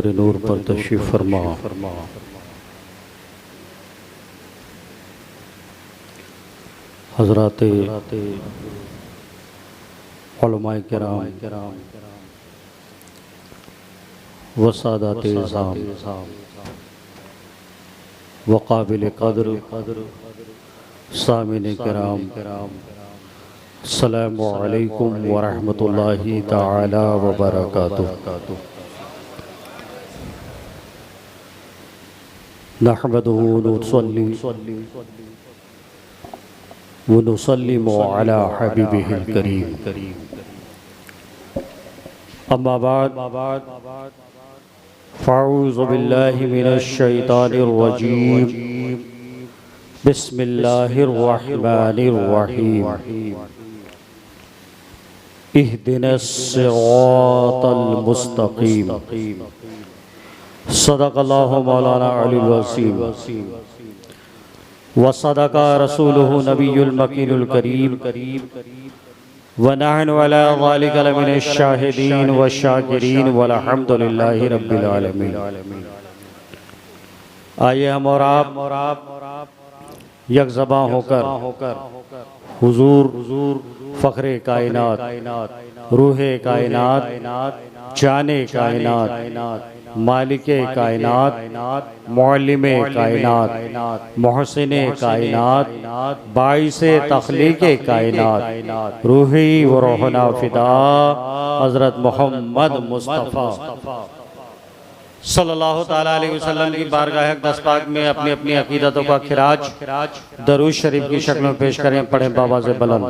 मिंबर नूर पर तशरीफ़ फरमा। हज़रात उलमाए किराम व सादात इज़ाम व क़ाबिल क़द्र सामिन किराम, अस्सलामु अलैकुम व रहमतुल्लाहि तआला व बरकातुहू। नहमदुहु व नुसल्लिमु अला हबीबिहिल करीम। अम्मा बाद फ़अऊज़ु बिल्लाहि मिनश शैतानिर रजीम। बिस्मिल्लाहिर रहमानिर रहीम। इहदिनस सिरातल मुस्तक़ीम। सदक़ल्लाहु मौलाना अलील वसीम व सदक़ रसूलुहु नबियुल मकीनुल करीम व नहनु अला ज़ालिका लमिनश शाहिदीन व शाकिरीन वल्हम्दुलिल्लाहि रब्बिल आलमीन। आइए हम और आप यकज़बां होकर हुजूर फ़ख्रे कायनात, रूहे कायनात, जाने कायनात, मालिके कायनात, मुअल्लिमे कायनात, मोहसिने कायनात, बाइसे तख्लीक़े कायनात, रूही व रूहना फ़िदा हज़रत मोहम्मद मुस्तफ़ा सल्लल्लाहु ताला अलैहि वसल्लम की बारगाह अक़दस पाक में अपनी अपनी अक़ीदतों का खिराज दरूद शरीफ की शक्ल में पेश करें। पढ़ें बाबा से बुलंद।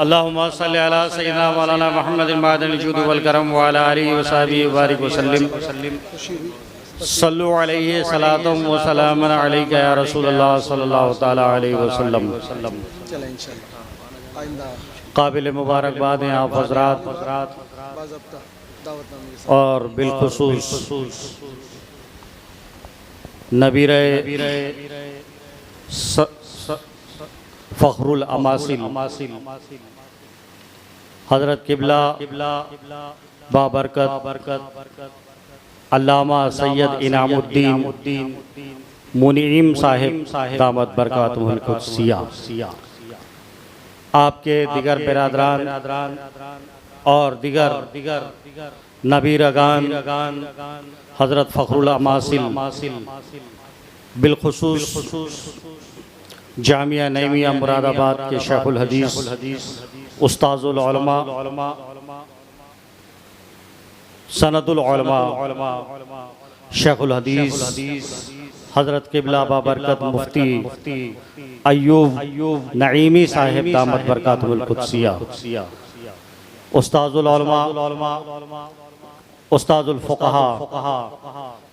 अल्लाहुम्मा सल्लि अला सय्यिदिना मौलाना मुहम्मदिन मादनिल जूदि वल करम व अला आलिहि व सहबिहि व बारिक वसल्लिम। सल्लु अलैहि सलातुम व सलामुन अलैका या रसूलल्लाह सल्लल्लाहु ताला अलैहि वसल्लम। काबिल मुबारकबाद हैं आप हज़रात और बिलखुसूस नबीरे फ़ख्रुल अमासिल हज़रत किबला बाबरकत अल्लामा सैयद इनामुद्दीन मुनीम साहिब दामत बरकातुहुल कुद्सिया, आपके दिगर बिरादरान और दिगर नबीरगान हज़रत फ़ख्रुल अमासिल बिलखुसूस जामिया नईमिया मुरादाबाद के शेखुल हदीस उस्ताजुल उलमा सनदुल उलमा शेखुल हदीस हज़रत किबला बाबरकत मुफ्ती अय्यूब नईमी साहिब दामत बरकातुहुल कुद्सिया, उस्ताजुल उलमा उस्ताजुल फ़ुक़हा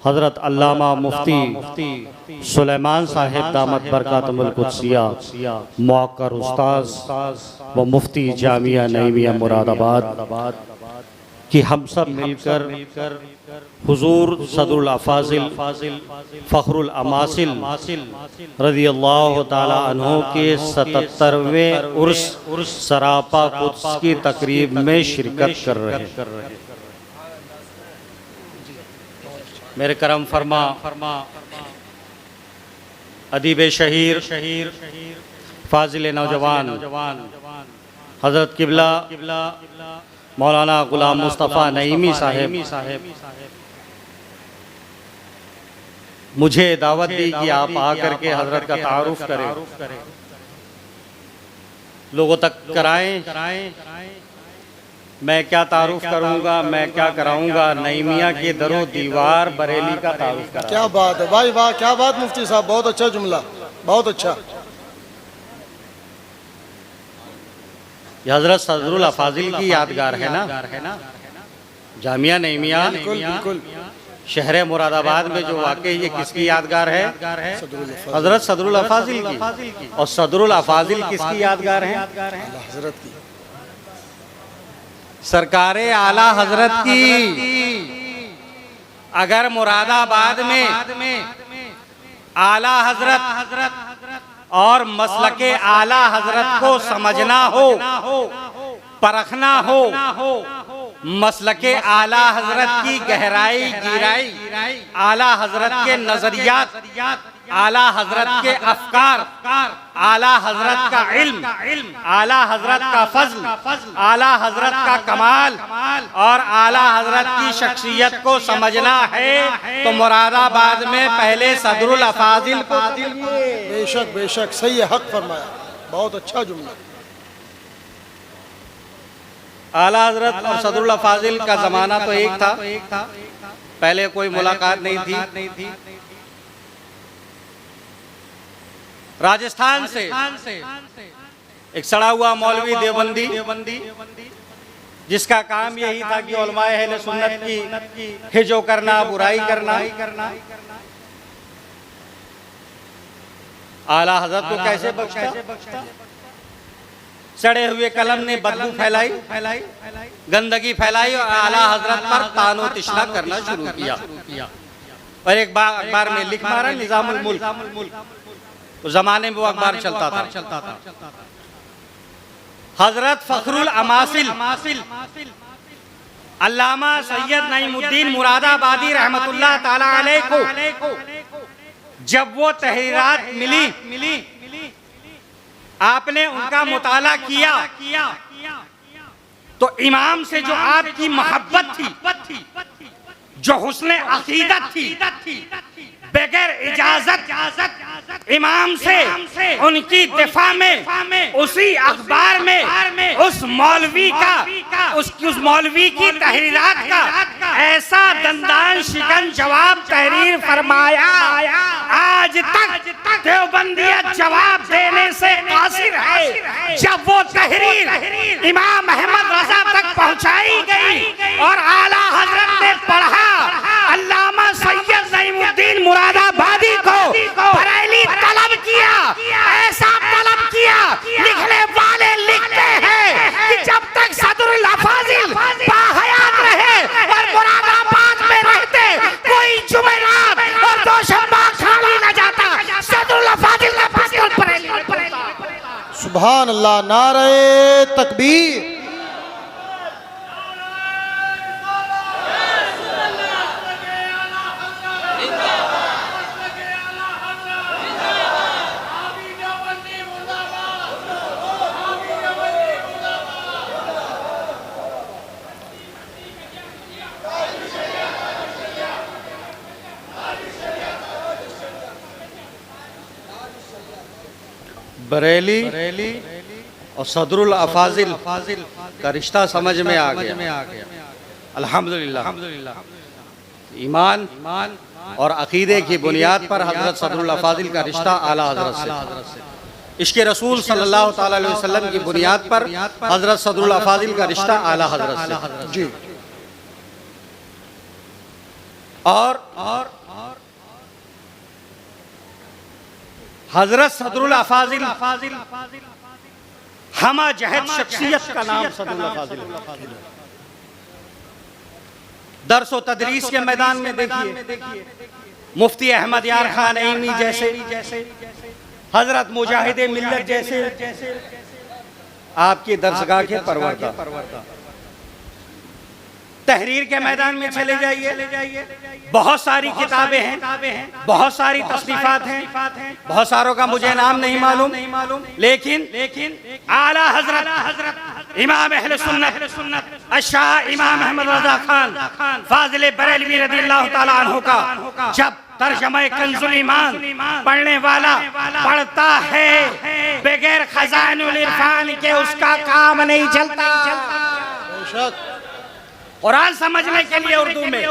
हज़रत अल्लामा मुफ्ती सुलेमान साहिब दामत बरकातुहुल कुद्सिया, मुअक्कर उस्ताज़ व मुफ्ती जामिया नईमिया मुरादाबाद कि हम सब मिलकर हुजूर सदरुल अफ़ाज़िल फ़ख्रुल अमासिल रज़ियल्लाहु ताला अन्हु के 77वें उर्स सरापा कुद्स की तकरीब में शिरकत कर रहे हैं। मेरे करम फरमा अदीब शहीर फाजिल नौजवान हज़रत किबला मौलाना गुलाम मुस्तफ़ा नईमी साहिब मुझे दावत दी कि आप आकर के हज़रत का तारुफ करें, लोगों तक कराएं। मैं क्या तारुफ करूंगा, मैं क्या कराऊंगा, नईमिया के दरो दीवार बरेली का तारुफ करा। क्या बात है भाई, वाह क्या बात मुफ्ती साहब, बहुत अच्छा जुमला, बहुत अच्छा। हज़रत सदरुल अफ़ाज़िल की यादगार है ना, जामिया नईमिया शहर मुरादाबाद में जो वाक़ई ये किसकी यादगार है? हज़रत सदरुल अफ़ाज़िल की। और सदरुल अफ़ाज़िल किसकी यादगार है? हज़रत की, सरकारे आला हज़रत की। अगर मुरादाबाद में आला हज़रत और मसलके आला हज़रत को समझना हो, परखना हो, मसलके आला हजरत की गहराई गिराई, आला हजरत के नजरियात, आला हजरत के अफकार, आला हजरत का इल्म, आला हजरत का फज़्ल, आला हजरत का कमाल और आला हजरत की शख्सियत को समझना है तो मुरादाबाद में पहले सदरुल अफाजिल को बेशक बेशक सही है, हक फरमाया, बहुत अच्छा जुमला। आला हजरत और सदरुल अफाजिल का जमाना तो एक था, पहले कोई मुलाकात नहीं थी। राजस्थान से एक सड़ा हुआ मौलवी देवबंदी जिसका काम यही था कि उलमाए अहले सुन्नत की हिजो करना, बुराई करना। आला हजरत को कैसे बख्शता? सड़े हुए कलम ने बदबू फैलाई, गंदगी फैलाई और आला हजरत पर तानो तिश्ना करना शुरू किया। और एक बार अखबार में लिख मारा निजामुल मुल्क, तो जमाने में वो अखबार चलता था। हजरत फखरुल अमासिल अल्लामा सैयद नईमुद्दीन मुरादाबादी रहमतुल्लाह ताला अलैह को जब वो तहरीरात मिली, आपने उनका मुताला किया तो इमाम से जो आपकी मोहब्बत थी, जो हुस्ने अकीदत थी, बगैर इजाजत इमाम से उनकी दिफा में उसी अखबार में उस मौलवी की तहरीरात का ऐसा दंदान शिकन जवाब तहरीर फरमाया, आज तक देवबंदियत जवाब देने से कासिर है। जब वो तहरीर इमाम अहमद रजा तक पहुंचाई गई और आला हजरत ने पढ़ा, अल्लामा सैयद नईमुद्दीन मुरादाबादी को बरेली तलब किया, ऐसा तलब किया, लिखने वाले लिखते हैं कि जब तक सदरुल अफाजिल बाहयात रहे और मुरादाबाद में रहते, कोई जुमेरात और दोशंबा खाली न जाता, सदरुल अफाजिल का पिस्तौल बरेली। सुभान अल्लाह, नारे तकबीर। बरेली और सदरुल अफाजिल का रिश्ता समझ में आ गया। अल्हम्दुलिल्लाह, ईमान और अकीदे की बुनियाद पर हजरत सदरुल अफाजिल का रिश्ता आला हजरत से, इश्क़ रसूल सल्लल्लाहु ताला अलैहि वसल्लम की बुनियाद पर हजरत सदरुल अफाजिल का रिश्ता आला हजरत से जी। और हजरत सदरुल अफाजिल हमा जहद शख्सियत का नाम सदरुल अफाजिल। दर्स व तदरीस के मैदान में देखिए, मुफ्ती अहमद यार खान ऐमी जैसे, हजरत मुजाहिदे मिल्लत जैसे आपकी दर्सगाह के परवरदा। तहरीर के मैदान में चले जाइए, बहुत सारी किताबें हैं, बहुत सारी तस्नीफात हैं, बहुत सारों का मुझे नाम नहीं मालूम, लेकिन आला हजरत इमाम अहले सुन्नत अशाह इमाम अहमद रजा खान फाजिल बरेलवी रज़ियल्लाहु ताला अन्हु का जब तर्जुमा कंजुल ईमान पढ़ने वाला पढ़ता है, बगैर खजानुल इरफान के उसका काम नहीं चलता। कुरान समझने के लिए उर्दू में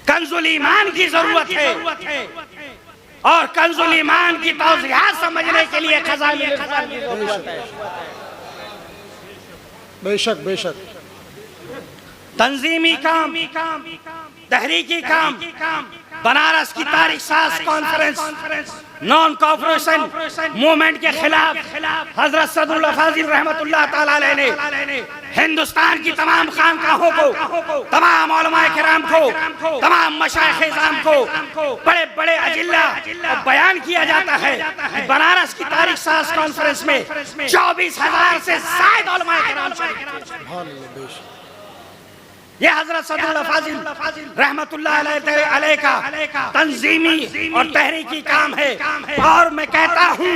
कंजुल ईमान की जरूरत है और कंजुल ईमान की तौज़ीहात समझने के लिए खजानुल इरफान की जरूरत है। बेशक तंजीमी काम, तहरीकी काम, बनारस की तारीख साज कॉन्फ्रेंस नॉन कॉपरेशन मूवमेंट के खिलाफ हजरत सदरुल अफाजिल रहमतुल्लाह ताला अलैह ने हिंदुस्तान की तमाम खानकाहों को, तमाम उलमाए किराम को, तमाम मशाइख इज़ाम को बड़े बड़े अजिल्ला और बयान किया जाता है कि बनारस की तारीख साज कॉन्फ्रेंस में 24,000 से ज्यादा उलमाए किराम ये हजरत सदरुल अफाजिल रहमतुल्लाह अलैह का तंजीमी और तहरीकी काम है। और मैं कहता हूँ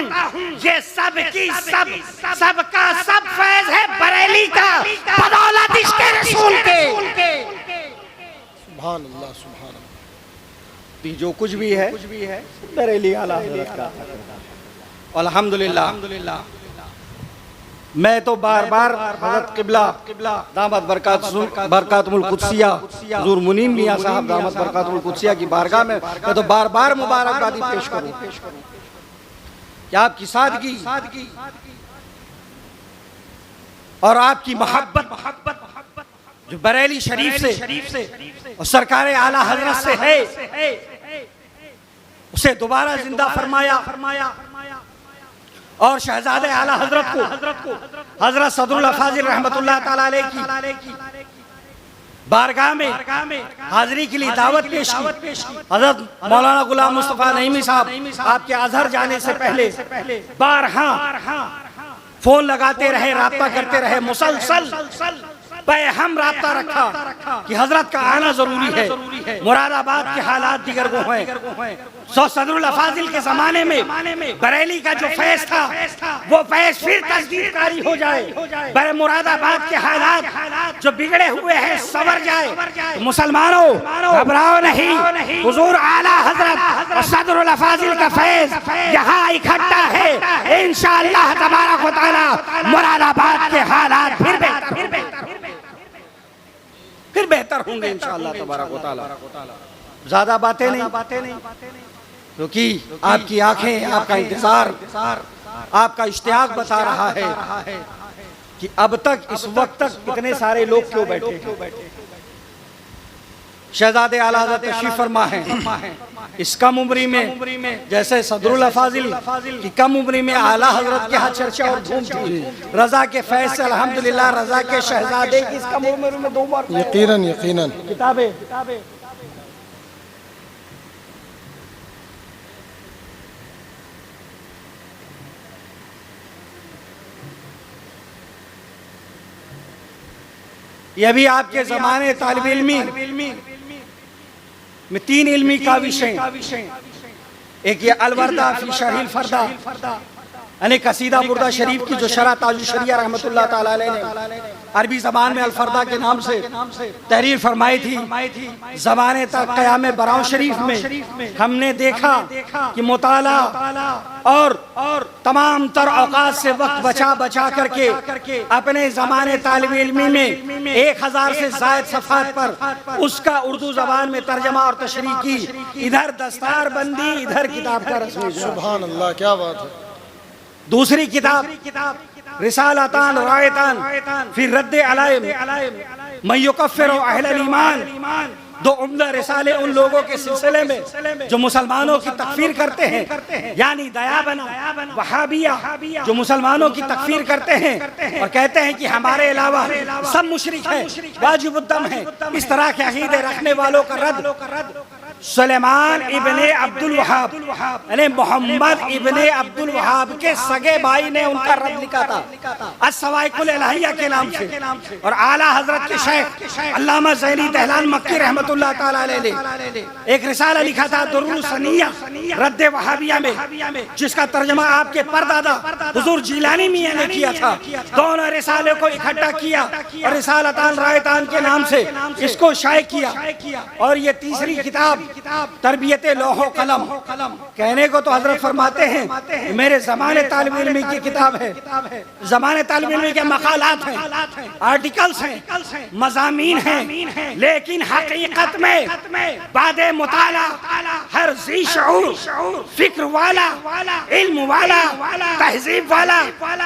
ये सब की सबका सब फैज है बरेली का, बदौलत इश्क़ रसूल के। सुभान अल्लाह, सुभान अल्लाह। जो कुछ भी है बरेली आला हज़रत का। अल्हम्दुलिल्लाह मैं तो बार बार हज़रत क़िबला दामत बरकातुल कुद्सिया हुज़ूर मुनीम मियां साहब दामत बरकातुल कुद्सिया की बारगाह में मैं तो बार बार मुबारकबादी पेश करूं कि आपकी सादगी और आपकी मोहब्बत जो बरेली शरीफ से और सरकार आला हज़रत से है उसे दोबारा जिंदा फरमाया और शहजादे आला हजरत को हजरत सदरुल अफाजिल रहमतुल्लाह ताला अलैह की बारगाह में हाजिरी के लिए दावत पेश की। हजरत मौलाना गुलाम मुस्तफा नईमी साहब आपके अजहर जाने से पहले बारहा फोन लगाते रहे, राब्ता करते रहे, मुसलसल हम राब्ता रखा कि हजरत का आना जरूरी है। मुरादाबाद के हालात दीगर वो हैं। सदरुल अफाजिल के जमाने में बरेली का जो फैज था वो फैज फिर तस्दीक़कारी हो जाए, बरे मुरादाबाद के हालात जो बिगड़े हुए हैं सवर जाए। तो मुसलमानों घबराओ नहीं, हुजूर आला हजरत और सदरुल अफाजिल का फैज यहाँ इकट्ठा है। इंशाअल्लाह तबारक व तआला मुरादाबाद के हालात फिर बेहतर होंगे इंशाअल्लाह तबारक व तआला। ज्यादा बातें नहीं क्योंकि आपकी आंखें, आपका इंतजार, आपका इश्तियाक बता रहा है कि अब तक इस वक्त तक इतने सारे लोग क्यों बैठे हैं। शहजादे आला हज़रत तशरीफ फरमा है इस कम उम्री में, जैसे सदरुल अफाजिल की कम उम्री में आला हजरत के हाथ चर्चा और धूम थी। रजा के फैज से अल्हम्दुलिल्लाह रजा के शहजादे की इस कम उम्र में 2 बार यकीनन किताबें यह भी आपके जमाने तालिब इल्मी में 3 इल्मी का विषय, एक ये अलवर्दा फी शरहिल फरदा यानी कसीदा बुर्दा शरीफ की जो शरह ताजुश शरिया रहमतुल्लाह ताला अलैह ने अरबी जबान में अलफरदा के नाम से तहरीर फरमाई थी। जमाने तक क़याम बराउ शरीफ में हमने देखा कि मुताला और तमाम तर औकात से वक्त बचा करके अपने जमाने तालिब इल्मी में 1000 से ज़ायद सफ़हात पर उसका उर्दू जबान में तर्जमा और तशरीह की। इधर दस्तार बंदी, इधर किताब का रस्म। सुभान अल्लाह, क्या बात है। दूसरी किताब रिसालतान रायतान फिर रद्द अलाइम मैं युकफ्फिरु अहलल ईमान, 2 उम्दा रिसाले उन लोगों के सिलसिले में जो मुसलमानों की तकफीर करते हैं, यानी दयाबना वहाबिया जो मुसलमानों की तकफीर करते हैं और कहते हैं कि हमारे अलावा सब मुशरिक हैं, वाजिबुद्दम है। इस तरह के अकीदे रखने वालों का रद्द सुलेमान इब्ने अब्दुल वहाब यानी मोहम्मद इब्ने अब्दुल वहाब के सगे भाई ने उनका रद्द लिखा था अस्सवाइकुल इलाहिया के नाम से। और आला हजरत के शेख अल्लामा ज़ैनी दहलान मक्की रहमतुल्लाह ताला अलैह ने एक रिसाला लिखा था दुर्रुल सनिया रद्द वहाबिया में, जिसका तर्जमा आपके परदादा हुजूर जिलानी मियां ने किया था। दोनों रिसाले को इकट्ठा किया और रिसालतान रायतान के नाम से इसको शाये किया। और ये तीसरी किताब तरबियत लोहो कलम, कहने को तो हजरत फरमाते हैं मेरे जमाने तालिब इल्मी की किताब है। जमाने तालिब इल्मी के मकालात हैं, आर्टिकल्स हैं, मज़ामीन हैं, लेकिन हकीकत में बादे मुताला हर ज़ी शऊर फिक्र वाला, इल्म वाला, तहजीब वाला,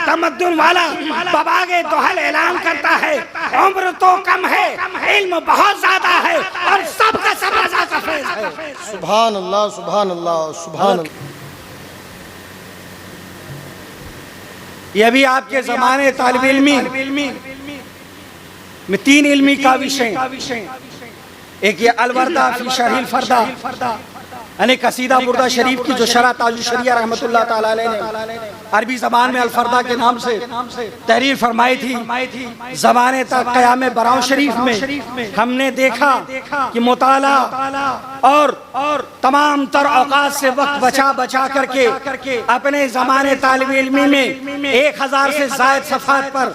तमद्दुन वाला बबागे दोहल ऐलान करता है उम्र तो कम है, इल्म बहुत ज्यादा है और सबका सब रज़ा का फैज़ है। सुभान अल्लाह, सुभान अल्लाह, सुभान अल्लाह। ये भी आपके ज़माने तालिब इल्मी में 3 इल्मी का विषय, एक ये अलवर्दा फी शरहिल फरदा यानी कसीदा बुर्दा शरीफ की जो शरह ताजुल शरिया रहमतुल्लाह ताला अलैह ने अरबी ज़बान में अलफरदा के नाम से तहरीर फरमाई थी। ज़माने तक क़याम बराउ शरीफ में हमने देखा कि मुताला और तमाम तर औकात से वक्त बचा बचा करके अपने ज़माने तालिब इल्मी में 1000 से ज़ायद सफ़हात पर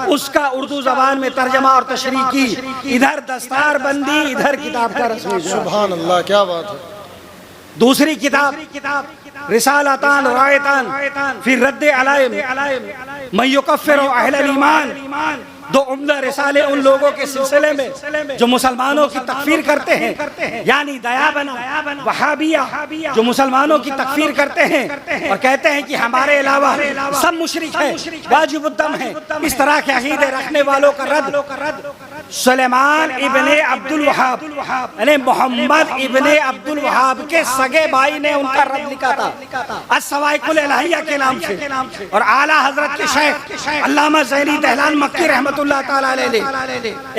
उसका उर्दू ज़बान में तर्जमा और तशरीह की, इधर दस्तार बंदी, इधर किताब का रस्म। सुभान अल्लाह, क्या बात है। दूसरी किताब रिसालतान रायतान फिर रद्दे अलाइम मैं युकफ्फिरु अहलल ईमान, 2 उम्दा रिसाले उन लोगों के सिलसिले में जो मुसलमानों की तकफीर करते हैं, यानी दयाबना वहाबिया जो मुसलमानों की तकफीर करते हैं और कहते हैं कि हमारे अलावा सब मुशरिक है, वाजिबुद्दम है। इस तरह के अकीदे रखने वालों का रद्द सुलेमान इब्ने अब्दुल वहाब यानी मोहम्मद इब्ने अब्दुल वहाब के सगे भाई ने उनका रद्द लिखा था अस्सवाइकुल इलाहिया के नाम से। और आला हजरत के शेख अल्लामा ज़ैनी दहलान मक्की रहमतुल्लाह ताला अलैह ने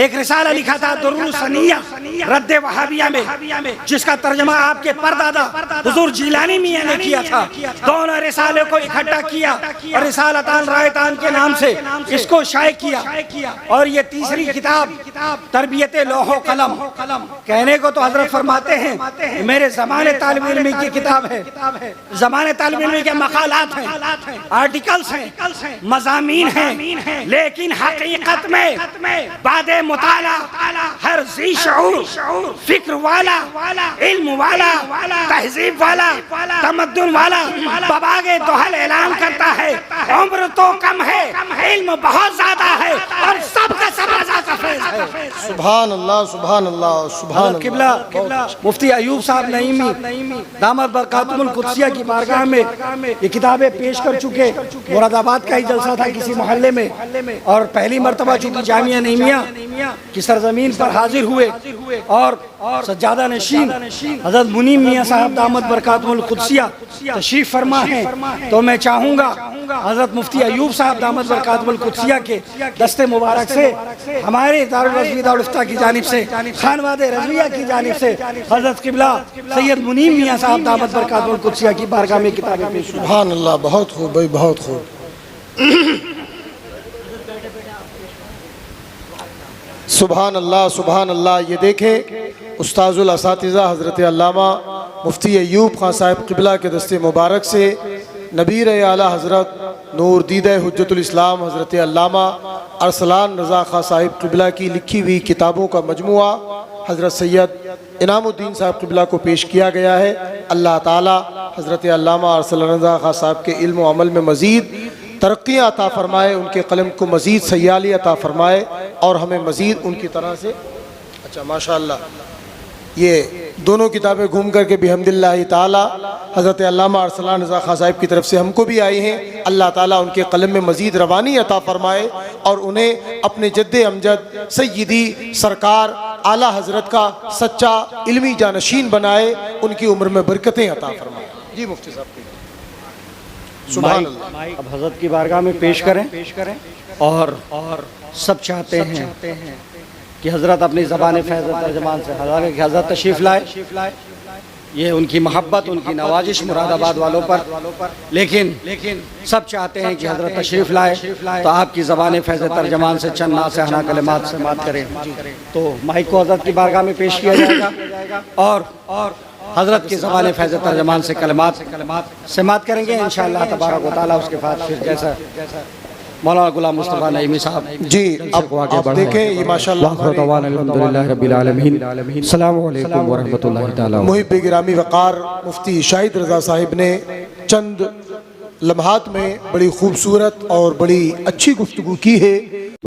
एक रिसाला लिखा था दुर्रुस सनिया रद्द वहाबिया में, जिसका तर्जमा आपके परदादा हुजूर जिलानी मियां ने किया था। दोनों रिसाले को इकट्ठा किया और रिसालतान रायतान के नाम से इसको शाये किया। और ये तीसरी किताब तरबियते लोहो कलम, कहने को तो हजरत फरमाते हैं मेरे ज़माने तालिब इल्मी की किताब है, ज़माने तालिब इल्मी के मकालात हैं, आर्टिकल्स हैं, मज़ामीन हैं, लेकिन हकीकत में बादे मुताला हर ज़ी शऊर फिक्र वाला, इल्म वाला, तहजीब वाला, तमद्दुन वाला बबागे दोहल ऐलान करता है उम्र तो कम है, इल्म बहुत ज्यादा है और सबका सब रज़ा का फैज़ है। सुभान अल्लाह, सुभान अल्लाह, सुभान किबला मुफ्ती अयूब साहब नईमी दामत बरकातुहुल कुद्सिया की बारगाह में ये किताबें पेश कर चुके। मुरादाबाद का ही जलसा था किसी मोहल्ले में और पहली मर्तबा चूंकि जामिया नईमिया की सरजमीन पर हाजिर हुए और सज्जादा नशीन हजरत मुनीम मियाँ साहब दामत बरकातुहुल कुद्सिया तशरीफ फरमा है, तो मैं चाहूँगा हजरत मुफ्ती अयूब साहब दामत बरकातुहुल कुद्सिया के दस्ते मुबारक से हमारे दारुल रज़वी दारुल इफ्ता की जानिब से खानवादे रज़विया की जानिब से हजरत किबला सैयद मुनीम मियाँ साहब दामत बरकातुहुल कुद्सिया की बारगाह में किताबें पेश। सुभान अल्लाह, बहुत खूब भाई, बहुत खूब। सुभान अल्लाह, सुभान अल्लाह। ये देखें उस्ताजुल असातिज़ा हज़रत अल्लामा मुफ्ती अयूब खान साहब क़िबला के दस्ते मुबारक से नबीर आला हज़रत नूर दीदा हुज्जतुल इस्लाम हज़रत अल्लामा अरसलान रज़ा खान साहिब क़िबला की लिखी हुई किताबों का मजमुआ हज़रत सैयद इनामुद्दीन साहब क़िबला को पेश किया गया है। अल्लाह ताला हज़रत अल्लामा अरसलान रज़ा खान साहब के इल्म व अमल में मज़ीद तरक्कियाँ अता फ़रमाए, उनके कलम को मज़ीद सयाली अता फ़रमाए और हमें मज़ीद उनकी तरह से। अच्छा माशाअल्लाह, ये दोनों किताबें घूम करके बिहम्दिल्लाहि ताला हज़रत अल्लामा अरसलान रज़ा खान साहिब की तरफ से हमको भी आई हैं। अल्लाह ताला उनके कलम में मज़ीद रवानी अता फ़रमाए और उन्हें अपने जद्दे अमजद सय्यदी सरकार आला हज़रत का सच्चा इल्मी जानशीन बनाए, उनकी उम्र में बरकतें अता फ़रमाए। जी मुफ्ती साहब सुभान अल्लाह। अब हजरत की बारगाह में पेश करें और सब चाहते हैं कि हजरत अपनी ज़बान फैज़ तर्जमान से हजरत तशरीफ़ लाए। ये उनकी मोहब्बत, उनकी नवाजिश मुरादाबाद वालों पर, लेकिन सब चाहते हैं कि हजरत तशरीफ़ लाए तो आपकी ज़बान फैज़ तर्जमान से चंद नासिहाना कलिमात से बात करें। तो माइक को हजरत की बारगाह में पेश किया जाएगा और हजरत की ज़बान फैज़ तर्जमान से कलिमात से बात करेंगे इंशाअल्लाह तबारक व तआला। उसके बाद फिर जैसा मौलाना गुलाम मुस्तफ़ा नईमी साहब जी अब आप देखें ये माशाअल्लाह अल्हम्दुलिल्लाह रब्बिल आलमीन। अस्सलामु अलैकुम व रहमतुल्लाहि तआला। मुहिब गिरामी वक़ार मुफ्ती शाहिद रज़ा साहिब ने चंद लम्हात में बड़ी खूबसूरत और बड़ी अच्छी गुफ्तगू की है।